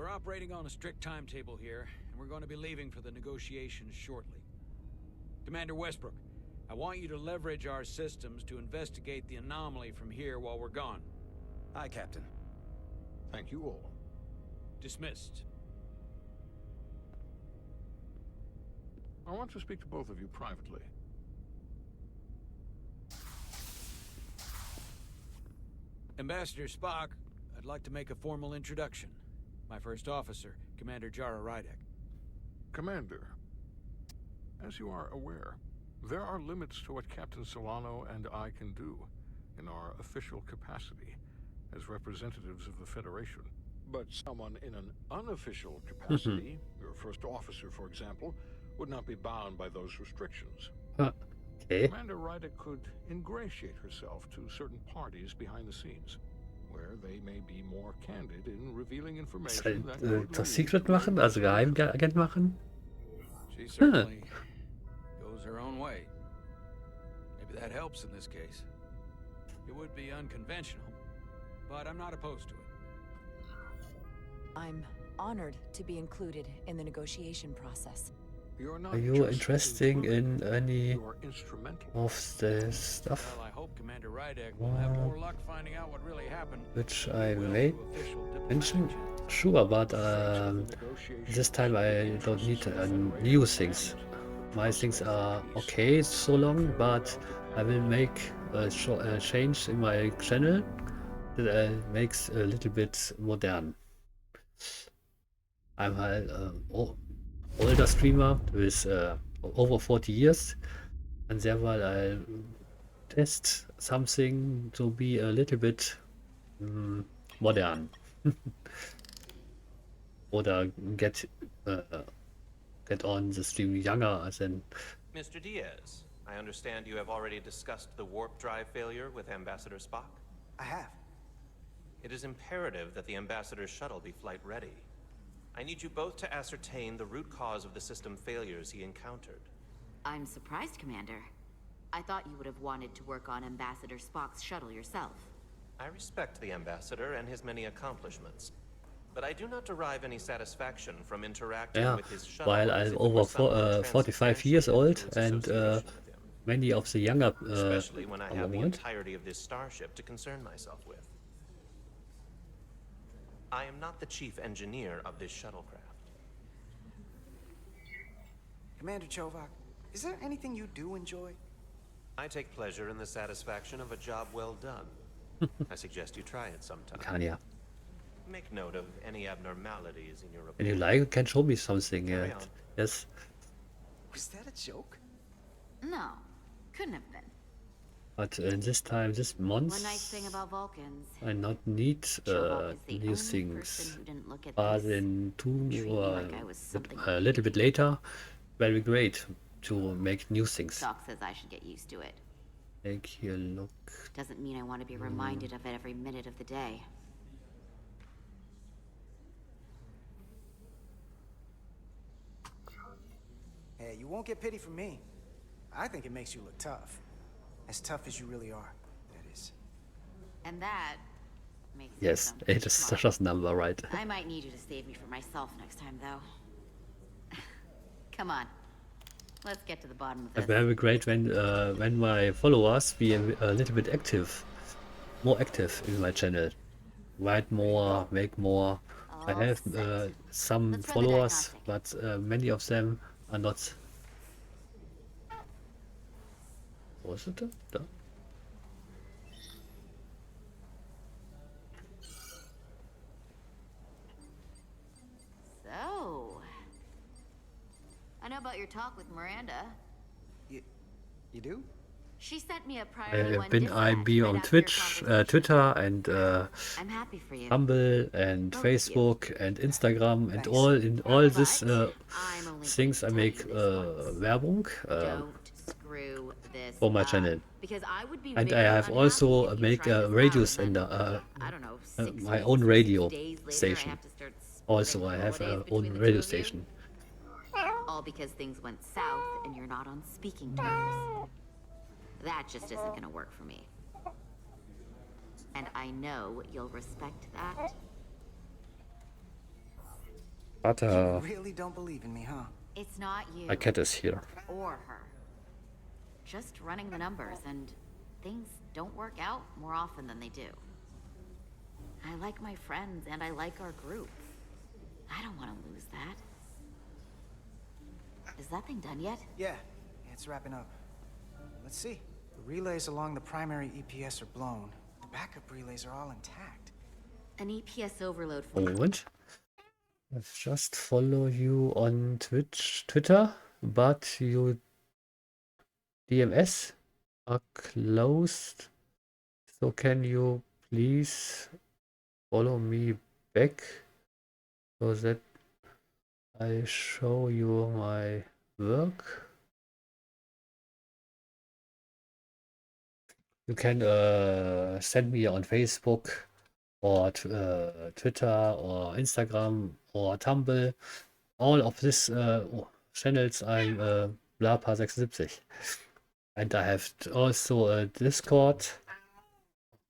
We're operating on a strict timetable here, and we're going to be leaving for the negotiations shortly. Commander Westbrook, I want you to leverage our systems to investigate the anomaly from here while we're gone. Aye, Captain. Thank you all. Dismissed. I want to speak to both of you privately. Ambassador Spock, I'd like to make a formal introduction. My first officer, Commander Jara Rydek. Commander, as you are aware, there are limits to what Captain Solano and I can do in our official capacity as representatives of the Federation. But someone in an unofficial capacity, your first officer, for example, would not be bound by those restrictions. Okay. Commander Ryder could ingratiate herself to certain parties behind the scenes, where they may be more candid in revealing information that could Das lead Secret to machen, also Geheimagent machen. She certainly goes her own way. Maybe that helps in this case. It would be unconventional, but I'm not opposed to it. I'm honored to be included in the negotiation process. You're not Are you just interested in any you are instrumental. of the stuff Well, I hope Commander Rydek will have more luck finding out what really happened. which I Will made through official diplomatic mention? channels. Sure, but this time I don't need new things. My things are okay so long, but I will make a change in my channel that makes a little bit modern. I'm older streamer with over 40 years, and therefore I'll test something to be a little bit modern. Oder get on the stream younger than. Mr. Diaz, I understand you have already discussed the warp drive failure with Ambassador Spock. I have. It is imperative that the Ambassador's shuttle be flight ready. I need you both to ascertain the root cause of the system failures he encountered. I'm surprised, Commander. I thought you would have wanted to work on Ambassador Spock's shuttle yourself. I respect the Ambassador and his many accomplishments, but I do not derive any satisfaction from interacting Yeah, with his shuttle. while as I'm if it over were someone 45 years old, transubstantiated and through its association with him. many of the younger Especially when I have the moment. entirety of this starship to concern myself with. I am not the chief engineer of this shuttlecraft. Commander Chovak, is there anything you do enjoy? I take pleasure in the satisfaction of a job well done. I suggest you try it sometime. Kann ja. Make note of any abnormalities in your report. When you like, you can show me something. Carry on. Yes. Was that a joke? No, couldn't have been. But this time, this One month, nice thing about Vulcans. I not need Chovak is the new only things. person who didn't look at But this. in Treat me or like I was something. a little bit later, very great to make new things. Doc says I should get used to it. Take a look. Doesn't mean I want to be reminded of it every minute of the day. Hey, you won't get pity from me. I think it makes you look tough. As tough as you really are, that is. And that makes me Yes, sound it is smart. Sasha's number, right? I might need you to save me from myself next time, though. Come on. Let's get to the bottom of It this. will be great when my followers be a little bit active, more active in my channel. Write more, make more. I All have set. some Let's run the followers, diagnostic. but many of them are not. Wo ist es denn? Da. So, I know about your talk with Miranda. You do? She sent me a priority one Bin dispatch be right on after your Twitch, conversation. Twitter, and I'm happy for you. Humble, and Both of you. Facebook, and Instagram, and Thanks. all these But I'm only things I going to make tell you this once. Werbung Don't screw this for my up, channel. because I would be And I very have unhappy also if you make tried this radio out sender, and then, I don't know, 6 my weeks own or radio 6 days later, I station. have to start Also, splitting I have holidays a between own the radio two of you. station. All because things went south and you're not on speaking terms. That just isn't gonna work for me. And I know you'll respect that. You really don't believe in me, huh? It's not you. My cat is here. Or her. Just running the numbers, and things don't work out more often than they do. I like my friends, and I like our group. I don't want to lose that. Is that thing done yet? Yeah, it's wrapping up. Let's see. The relays along the primary EPS are blown. The backup relays are all intact. An EPS overload for Moment. I've just follow you on Twitter, but your DMS are closed. So can you please follow me back so that I show you my work? You can send me on Facebook or Twitter or Instagram or Tumblr. All of these channels I'm Blapa76. And I have also a Discord,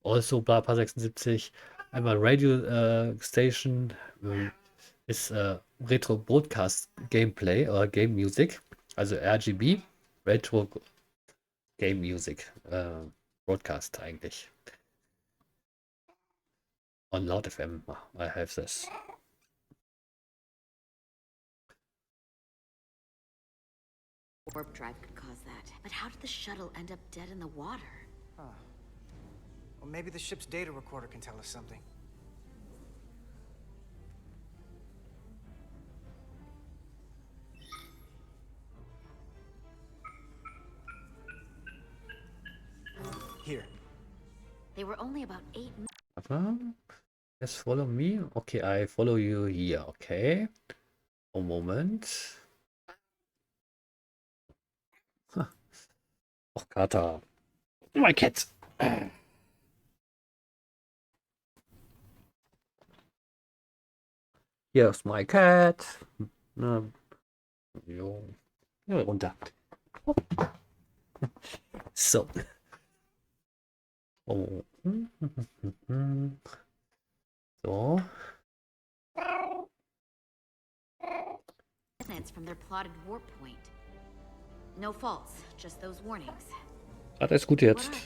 also Blapa76. I'm a radio station. It's Retro Broadcast Gameplay or Game Music. Also RGB, Retro Game Music. Broadcast eigentlich. On Loud FM, I have this. warp drive could cause that. But how did the shuttle end up dead in the water? Huh. Well, maybe the ship's data recorder can tell us something. Here. They were only about 8 Just follow me. Okay, I follow you here. Okay. A moment. Huh. Oh, Kata. My cat. Here's my cat. Na, jo. Ja, runter. So. Oh. So. minutes from their plotted warp point. No faults, just those warnings. Alles gut What jetzt. are they?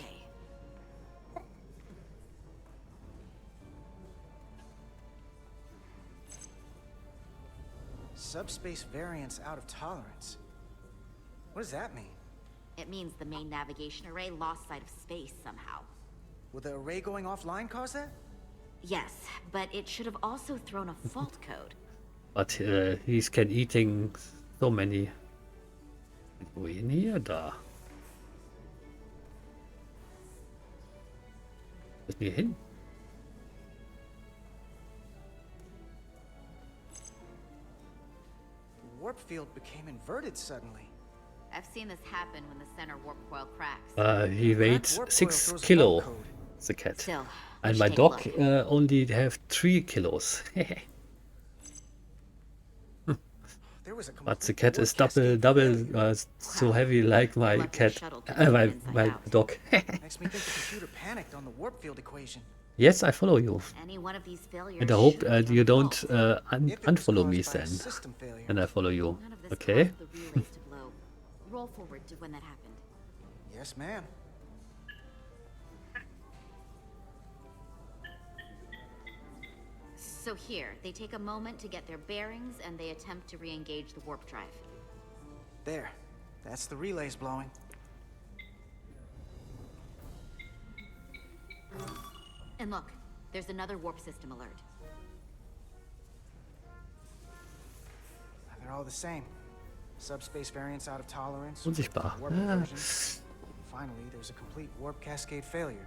Subspace variance out of tolerance. What does that mean? It means the main navigation array lost sight of space somehow. Will the array going offline cause that? Yes, but it should have also thrown a fault code. But he's can eating so many. Wohin hier? Da. Wo ist denn hier hin? The warp field became inverted suddenly. I've seen this happen when the center warp coil cracks. He weighs 6 kilo, the cat. Still, And we my should take a dog look. only have 3 kilos. There was a But the complete cat warp is double cascade so heavy like my Lucky the cat, shuttle took it my inside out. dog. Makes me think the computer panicked on the warp field equation. Yes, I follow you. Any one of these failures And I hope should be you our don't fault. un If it was unfollow me caused by a then. system failure. And I follow you. None of this Okay? caused the relays to blow. Roll forward to when that happened. Yes, ma'am. So here, they take a moment to get their bearings and they attempt to re-engage the warp drive. There. That's the relays blowing. And look, there's another warp system alert. They're all the same. Subspace variance out of tolerance. Unsichtbar. Warp Ah. inversion. Finally, there's a complete warp cascade failure.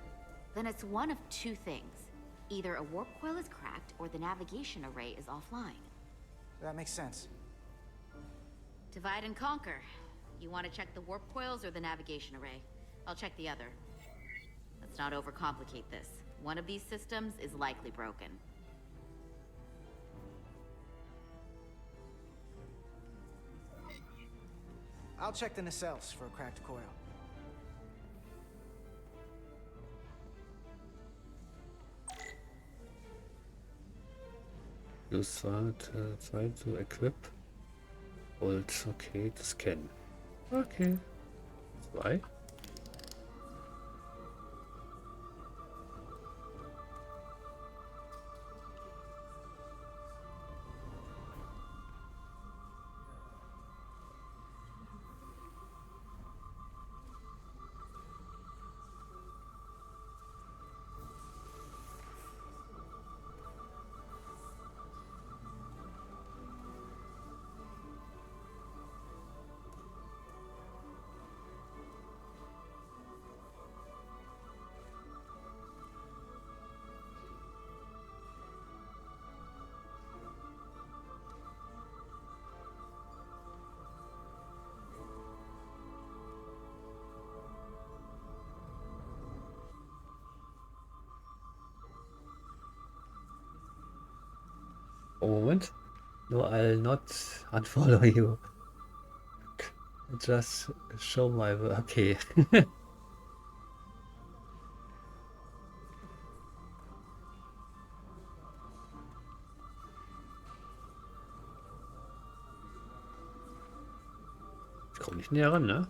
Then it's one of two things. Either a warp coil is cracked or the navigation array is offline. That makes sense. Divide and conquer. You want to check the warp coils or the navigation array? I'll check the other. Let's not overcomplicate this. One of these systems is likely broken. I'll check the nacelles for a cracked coil. Use try to equip. Hold, okay, to scan. Okay. 2. Oh, moment. No, I'll not unfollow you. Just show my work. Okay. Ich komme nicht näher ran, ne?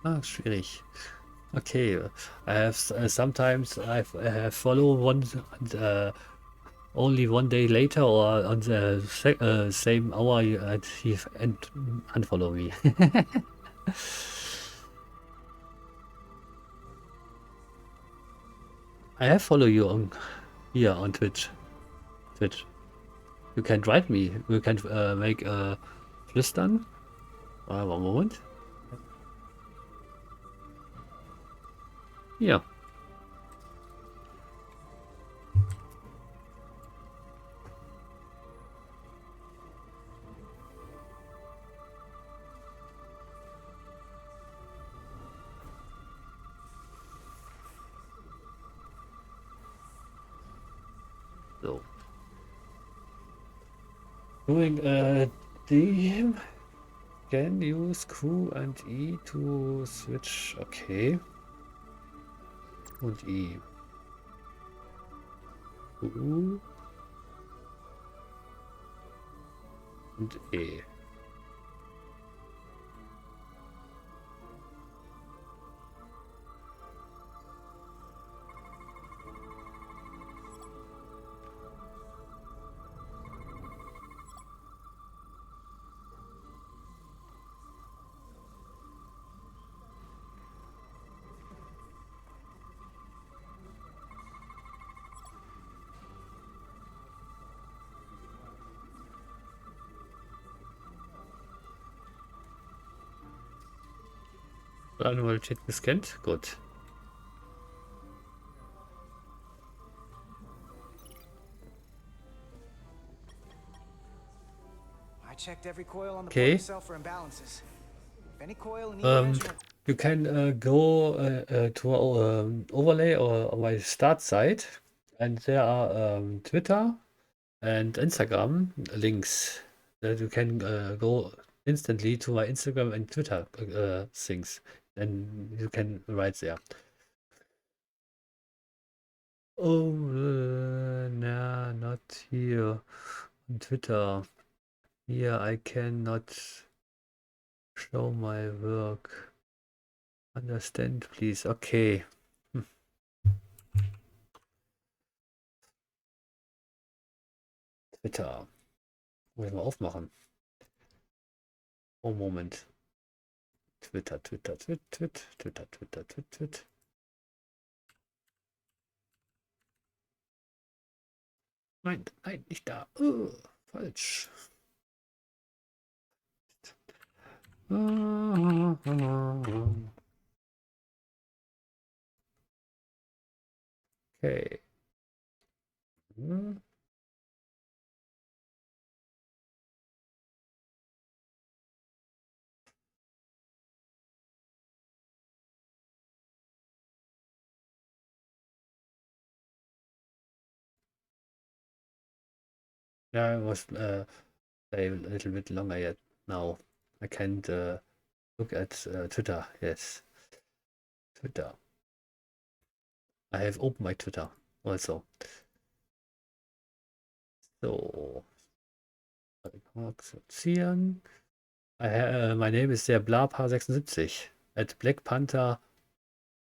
Ah, schwierig. Okay, I have sometimes I follow one only one day later or on the same hour he unfollow me. I have follow you on here on Twitch. You can write me. You can make flüstern. One moment. Ja. So. Doing D can use Q and E to switch. Okay. Und E. U. Und E. Annualität gescannt. Gut. I checked every coil on the Okay. point cell for imbalances. If any coil in either engine or... You can go to overlay or my start site, and there are Twitter and Instagram links that you can go instantly to my Instagram and Twitter things, and you can write there. Oh, nah, not here on Twitter. Here I cannot show my work. Understand, please. Okay. Twitter. Muss ich mal aufmachen. Oh, Moment. Twitter. Nein, nicht da. Falsch. Okay. Hm. Yeah, it was a little bit longer yet now. I can't look at Twitter. Yes, Twitter. I have opened my Twitter also. So, akzeptieren. My name is der Blapa76 at Black Panther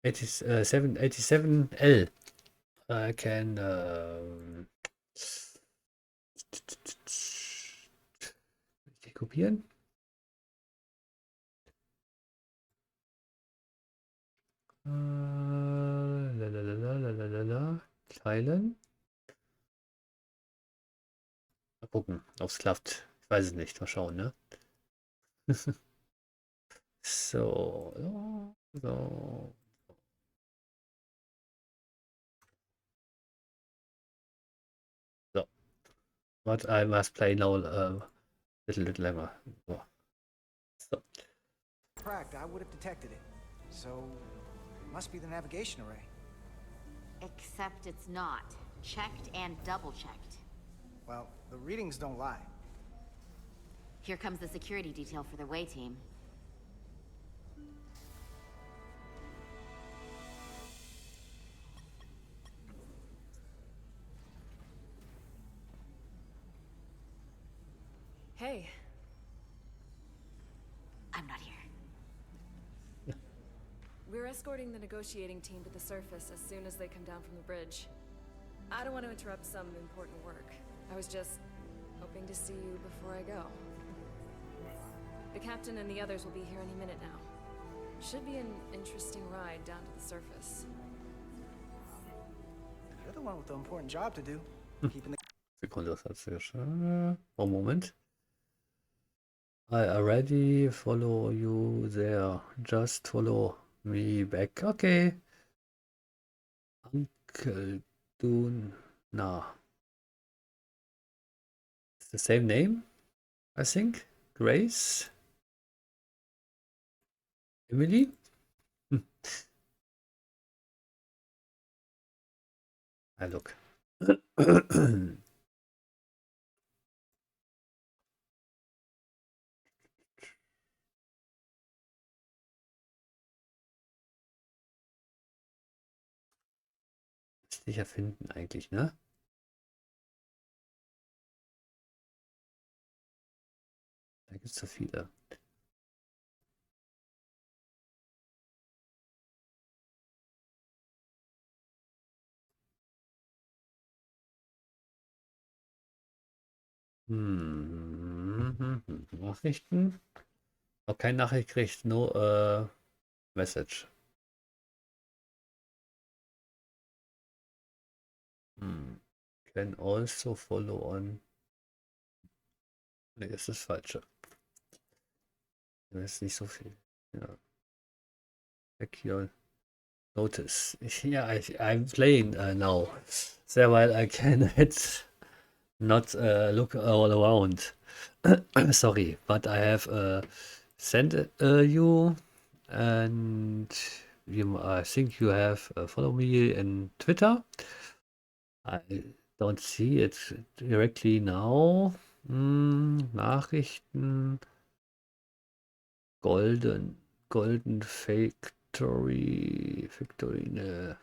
87L. I can kopieren. Teilen. Mal gucken, ob es klappt. Ich weiß es nicht. Mal schauen, ne? So, so. So. But I must play now little bit longer. So. Cracked, I would have detected it. So, it must be the navigation array. Except it's not. Checked and double-checked. Well, the readings don't lie. Here comes the security detail for the way team. Hey, I'm not here. we're escorting the negotiating team to the surface as soon as they come down from the bridge. I don't want to interrupt some important work. I was just hoping to see you before I go. The captain and the others will be here any minute now. Should be an interesting ride down to the surface. You're the one with the important job to do. Keeping the Sekunde, das hat sich schon. Oh, Moment. I already follow you there. Just follow me back. Okay. Uncle Duna. It's the same name, I think. Grace. Emily. I look. Sicher finden eigentlich, ne? Da gibt es so viele. Nachrichten? Noch keine Nachricht gekriegt, no message. Can also follow on. Ne, das ist das Falsche. Das ist nicht so viel. Ja. Check your notice. Yeah, I'm playing now. So while I can not look all around. Sorry, but I have sent you, and I think you have follow me in Twitter. I don't see it directly now. Nachrichten. Golden Factory, ne.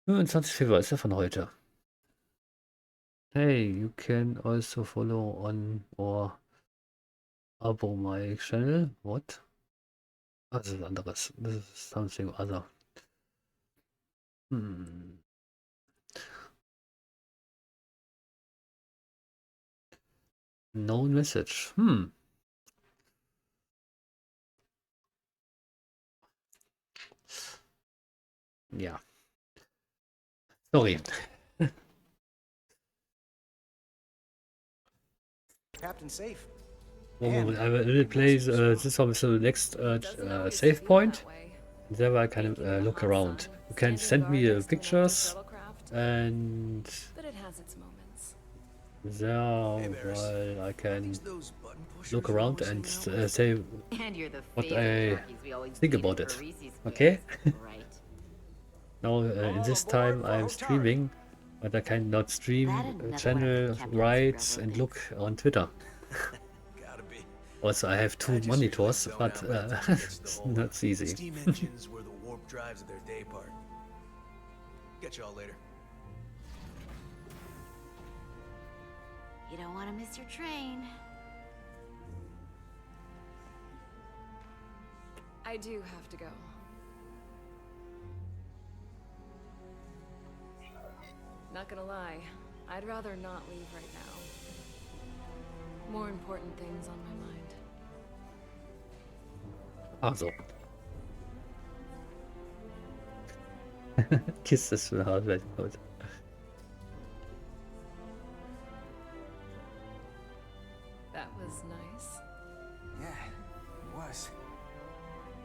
25. Februar ist ja von heute. Hey, you can also follow on or abo my channel. What? Ah, das ist anderes. This is something other. No message. Ja. Sorry. captain safe. One moment, I will play this one with the next save point. There I can look around. You can send me pictures, and But it has its moments. there well, I can look around and say And you're the what favorite I darkies we always think needed about for it. Reese's Okay? Fields, right? Now in this time I'm streaming, but I cannot stream That and another one of channel the Captain's rights railroad and bits. look on Twitter. Gotta be. Also I have two I just monitors, usually but zone out by the time it gets to the it's hole. not easy. Steam engines were the warp drives of their day part. Catch y'all later. You don't want to miss your train. I do have to go. Not gonna lie, I'd rather not leave right now. More important things on my mind. Also. Kiste ist für Hardware. That was nice. Yeah, it was.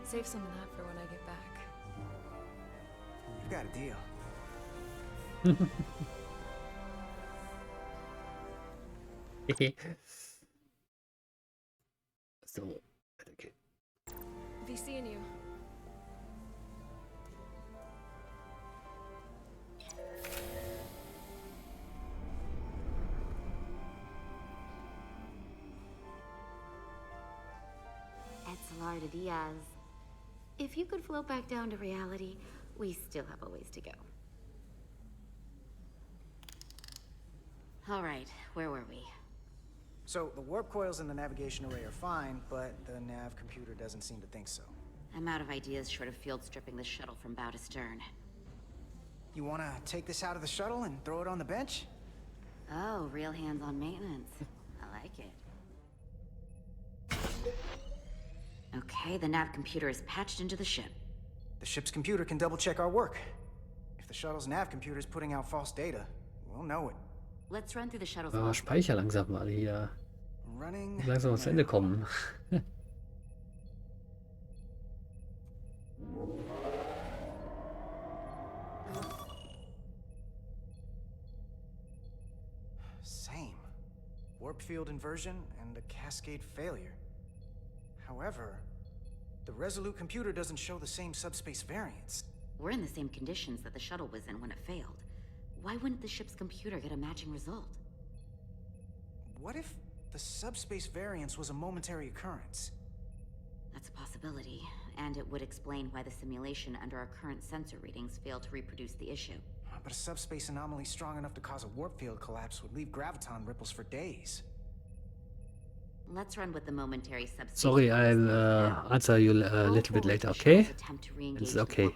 Save some of that for when I get back. You've got a deal. So, okay. Be seeing you. Etzelarda Diaz. If you could float back down to reality, we still have a ways to go. All right, where were we? So, the warp coils in the navigation array are fine, but the nav computer doesn't seem to think so. I'm out of ideas short of field stripping the shuttle from bow to stern. You wanna take this out of the shuttle and throw it on the bench? Oh, real hands-on maintenance. I like it. Okay, the nav computer is patched into the ship. The ship's computer can double-check our work. If the shuttle's nav computer is putting out false data, we'll know it. Let's run through the shuttle's Oh, log. Speicher langsam mal hier. Running. Langsam ans Ende kommen. Same. Warp field inversion and a cascade failure. However, the Resolute computer doesn't show the same subspace variance. We're in the same conditions that the shuttle was in when it failed. Why wouldn't the ship's computer get a matching result? What if the subspace variance was a momentary occurrence? That's a possibility, and it would explain why the simulation under our current sensor readings failed to reproduce the issue. But a subspace anomaly strong enough to cause a warp field collapse would leave graviton ripples for days. Let's run with the momentary subspace. Sorry, I'll answer you a little bit later, okay? It's okay.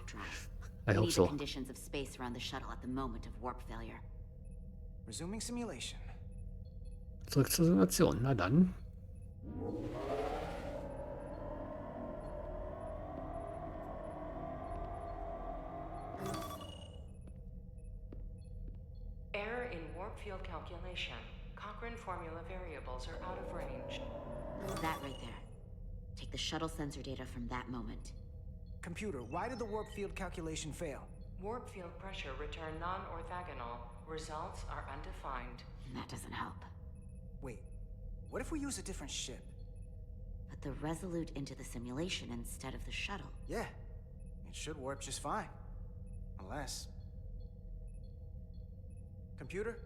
I hope so. Conditions of space around the shuttle at the moment of warp failure. Resuming simulation. Zurück zur Simulation. Na dann. Error in warp field calculation. Cochrane formula variables are out of range. That right there. Take the shuttle sensor data from that moment. Computer, why did the warp field calculation fail? Warp field pressure returned non-orthogonal. Results are undefined. That doesn't help. Wait, what if we use a different ship? Put the Resolute into the simulation instead of the shuttle. Yeah, it should warp just fine. Unless... Computer,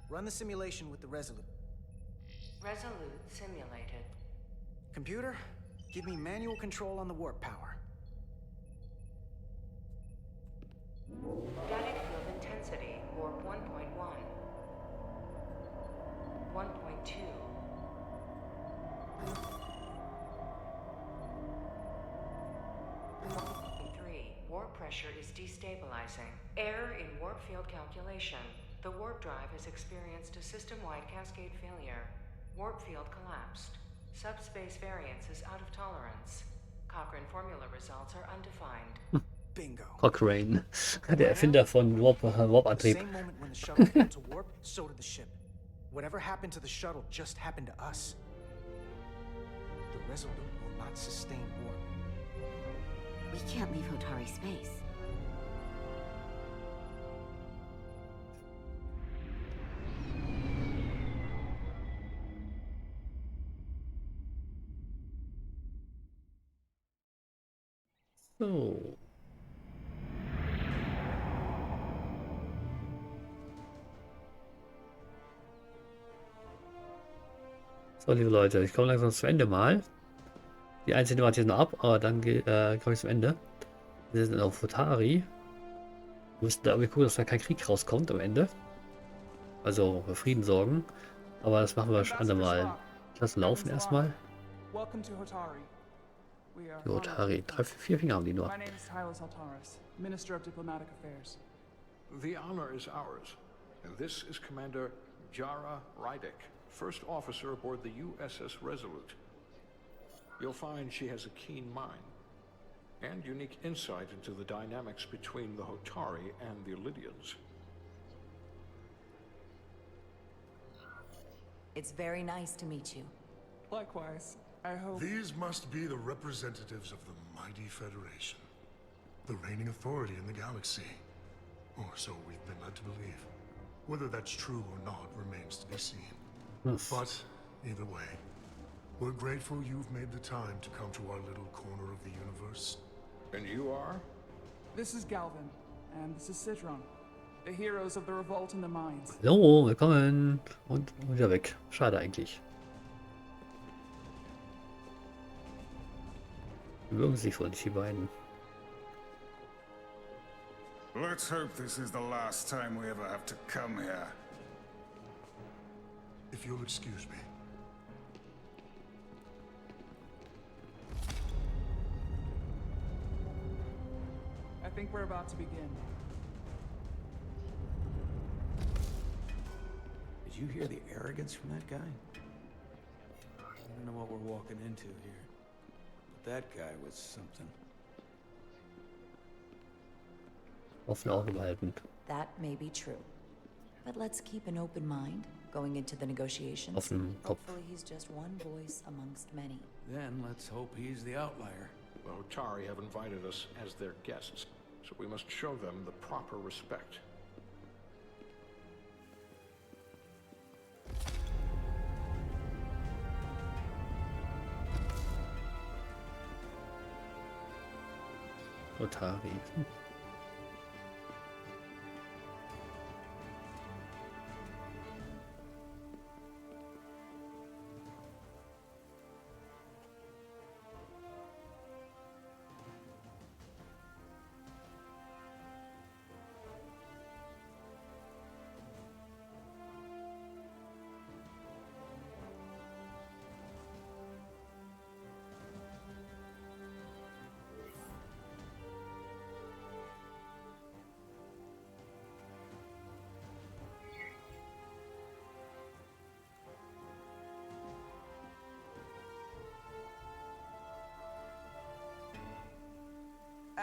run the simulation with the Resolute. Resolute simulated. Computer, give me manual control on the warp power. Static field intensity, warp 1.1. 1.2. 3. Warp pressure is destabilizing. Error in warp field calculation. The warp drive has experienced a system-wide cascade failure. Warp field collapsed. Subspace variance is out of tolerance. Cochrane formula results are undefined. Bingo. Cochrane, der Erfinder von Warp-Antrieb. Same moment when the shuttle failed to warp, so did the ship. Whatever happened to the shuttle just happened to us. The Resolute will not sustain warp. We We can't leave Hotari space. So. So, liebe Leute, ich komme langsam zum Ende mal. Die einzelne warte ich noch ab, aber dann komme ich zum Ende. Wir sind auf Hotari. Wir müssen da irgendwie gucken, dass da kein Krieg rauskommt am Ende. Also für Frieden sorgen. Aber das machen wir schon andermal. Ich lasse laufen erstmal. Die Hotari. 3, 4 Finger haben die nur. The honor is ours, and this is Commander Jara Rydek, First Officer aboard the USS Resolute. You'll find she has a keen mind and unique insight into the dynamics between the Hotari and the Lydians. It's very nice to meet you. Likewise. I hope... These must be the representatives of the mighty Federation. The reigning authority in the galaxy. Or so we've been led to believe. Whether that's true or not remains to be seen. But, either way, we're grateful you've made the time to come to our little corner of the universe. And you are? This is Galvin, and this is Citron. The heroes of the revolt in the mines. Hallo, willkommen. Und wieder weg. Schade eigentlich. Mögen sich wohl nicht, die beiden. Let's hope this is the last time we ever have to come here. If you'll excuse me. I think we're about to begin. Did you hear the arrogance from that guy? I don't know what we're walking into here. But that guy was something. Offene Augen behalten. That may be true. But let's keep an open mind going into the negotiations. Offenen Kopf. Hopefully he's just one voice amongst many. Then let's hope he's the outlier. The Hotari have invited us as their guests, so we must show them the proper respect. Hotari.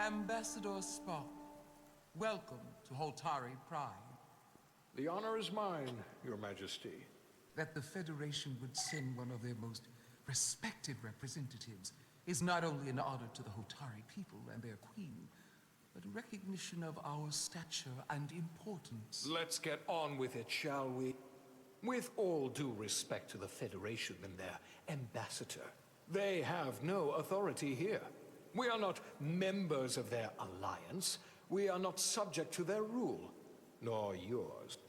Ambassador Spock, welcome to Hotari Prime. The honor is mine, Your Majesty. That the Federation would send one of their most respected representatives is not only an honor to the Hotari people and their queen, but a recognition of our stature and importance. Let's get on with it, shall we? With all due respect to the Federation and their ambassador, they have no authority here. We are not members of their alliance. We are not subject to their rule, nor yours.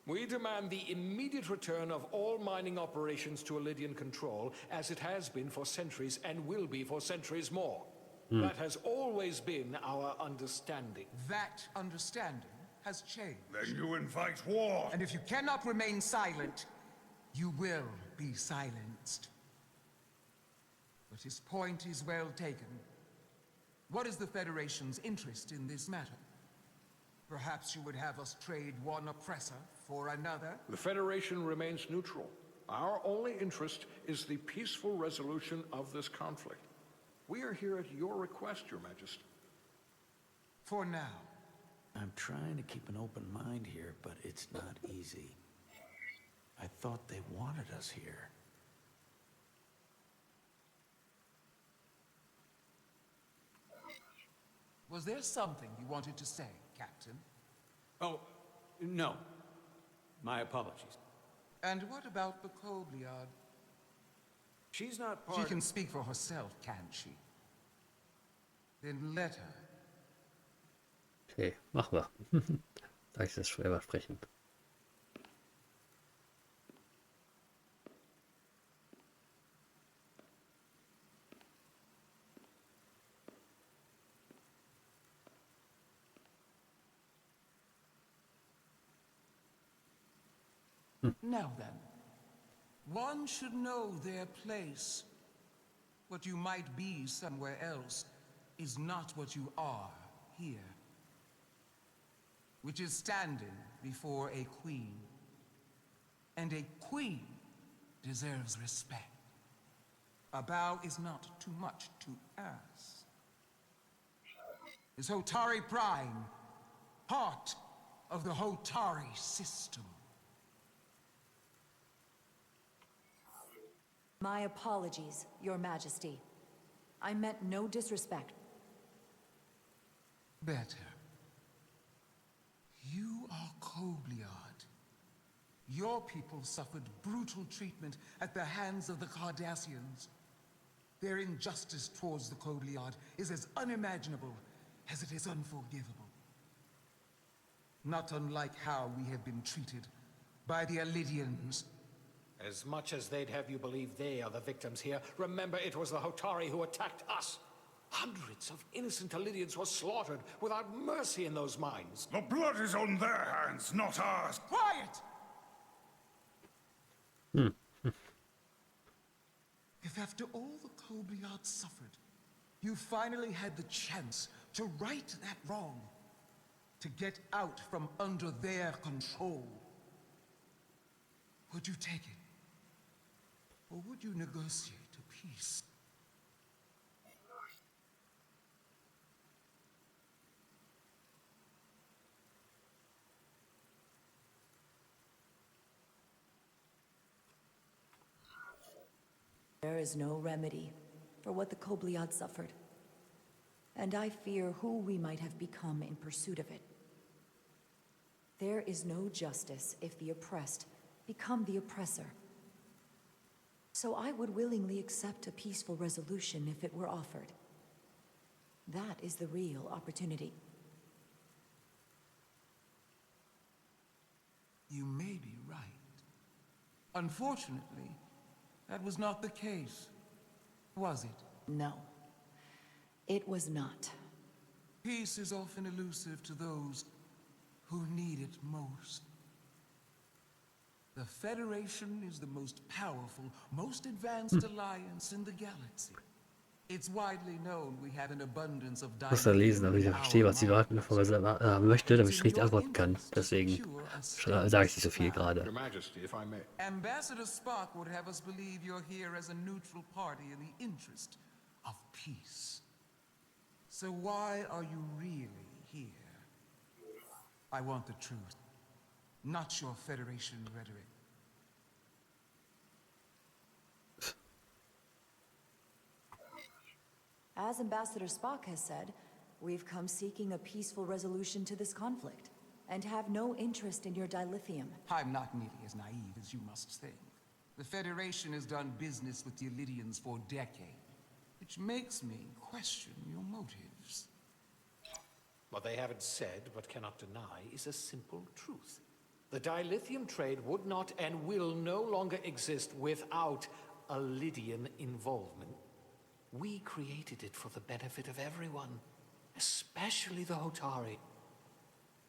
We demand the immediate return of all mining operations to Lydian control, as it has been for centuries and will be for centuries more. That has always been our understanding. That understanding has changed. Then you invite war. And if you cannot remain silent, you will be silenced. But his point is well taken. What is the Federation's interest in this matter? Perhaps you would have us trade one oppressor for another? The Federation remains neutral. Our only interest is the peaceful resolution of this conflict. We are here at your request, Your Majesty. For now. I'm trying to keep an open mind here, but it's not easy. I thought they wanted us here. Was there something you wanted to say, Captain? Oh, no. My apologies. And what about the Kobliard? She's not part She can speak for herself, can't she? Then let her. Okay, mach mal. Darf ich das selber sprechen? Now then, one should know their place. What you might be somewhere else is not what you are here. Which is standing before a queen. And a queen deserves respect. A bow is not too much to ask. Is Hotari Prime part of the Hotari system? My apologies, Your Majesty. I meant no disrespect. Better. You are Kobliard. Your people suffered brutal treatment at the hands of the Cardassians. Their injustice towards the Kobliard is as unimaginable as it is unforgivable. Not unlike how we have been treated by the Elidians. As much as they'd have you believe they are the victims here, remember it was the Hotari who attacked us. Hundreds of innocent Elidians were slaughtered without mercy in those mines. The blood is on their hands, not ours. Quiet! If after all the Kobliard suffered, you finally had the chance to right that wrong, to get out from under their control, would you take it? Or would you negotiate a peace? There is no remedy for what the Kobliad suffered. And I fear who we might have become in pursuit of it. There is no justice if the oppressed become the oppressor. So I would willingly accept a peaceful resolution if it were offered. That is the real opportunity. You may be right. Unfortunately, that was not the case, was it? No, it was not. Peace is often elusive to those who need it most. The Federation is the most powerful, most advanced alliance in the galaxy. It's widely known we have an abundance of Ich muss da lesen, damit ich verstehe, was sie möchte, damit ich richtig antworten kann. Deswegen sage ich nicht so viel gerade. Your Majesty, if I may. Ambassador Spock would have us believe you're here as a neutral party in the interest of peace. So why are you really here? I want the truth, not your Federation rhetoric. As Ambassador Spock has said, we've come seeking a peaceful resolution to this conflict, and have no interest in your dilithium. I'm not nearly as naive as you must think. The Federation has done business with the Elidians for decades, which makes me question your motives. What they haven't said, but cannot deny, is a simple truth. The dilithium trade would not and will no longer exist without Elidian involvement. We created it for the benefit of everyone, especially the Hotari.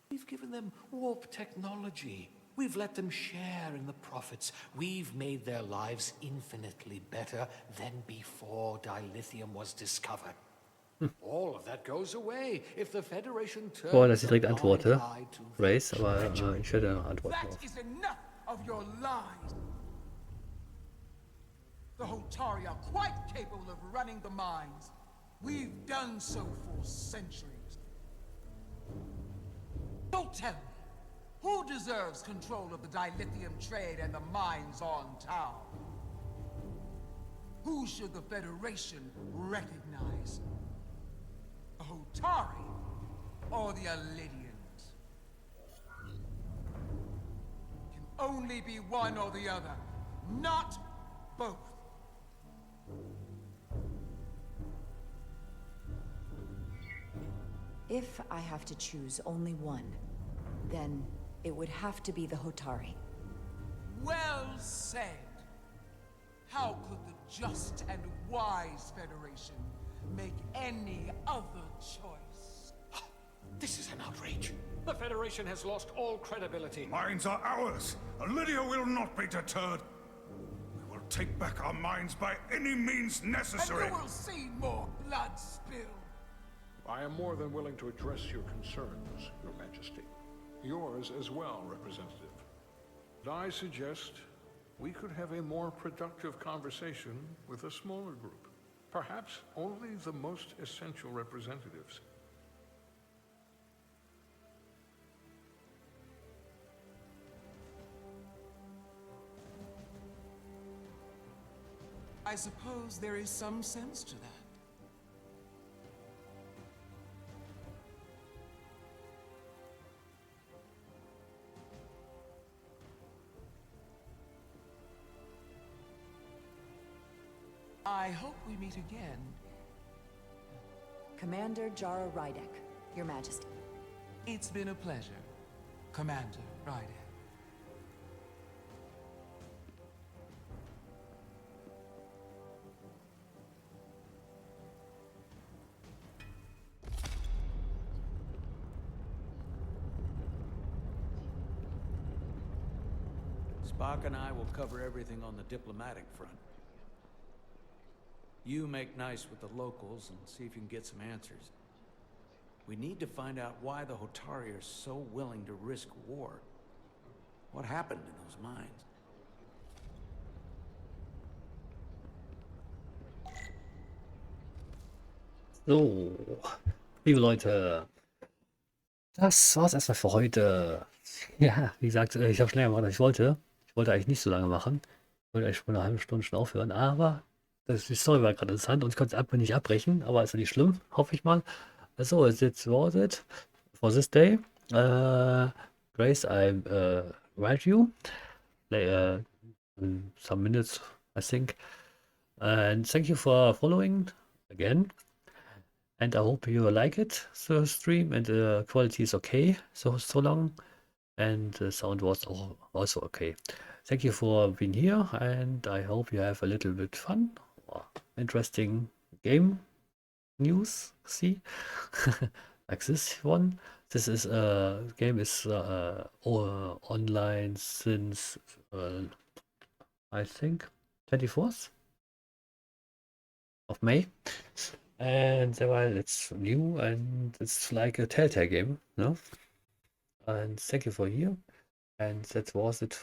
We've given them warp technology. We've let them share in the profits. We've made their lives infinitely better than before dilithium was discovered. All of that goes away if the Federation turns Dass ich direkt antworte. Race, aber ich werde noch antworten. That is enough of your lies. The Hotari are quite capable of running the mines. We've done so for centuries. Don't tell me, who deserves control of the dilithium trade and the mines on Tau? Who should the Federation recognize? The Hotari or the Alydians. Can only be one or the other, not both. If I have to choose only one, then it would have to be the Hotari. Well said. How could the just and wise Federation make any other choice? This is an outrage. The Federation has lost all credibility. Mines are ours. Lydia will not be deterred. We will take back our mines by any means necessary. And you will see more blood spilled. I am more than willing to address your concerns, Your Majesty. Yours as well, Representative. But I suggest we could have a more productive conversation with a smaller group. Perhaps only the most essential representatives. I suppose there is some sense to that. I hope we meet again. Commander Jara Rydek, Your Majesty. It's been a pleasure, Commander Rydek. Spock and I will cover everything on the diplomatic front. You make nice with the locals and see if you can get some answers. We need to find out why the Hotari are so willing to risk war. What happened in those mines? So, liebe Leute, das war's erstmal für heute. Ja, wie gesagt, ich habe schneller gemacht, als ich wollte. Ich wollte eigentlich nicht so lange machen. Ich wollte eigentlich schon eine halbe Stunde schon aufhören, aber die Story war gerade interessant und ich konnte es einfach nicht abbrechen, aber ist ja nicht schlimm, hoffe ich mal. So, that's was it for this day. Grace, I write you in some minutes, I think. And thank you for following again. And I hope you like it, the stream, and the quality is okay so long. And the sound was also okay. Thank you for being here, and I hope you have a little bit fun or interesting game news. See, like this one. This is game is online since I think 24th of May, and well, it's new and it's like a Telltale game, no? And thank you for here, and that was it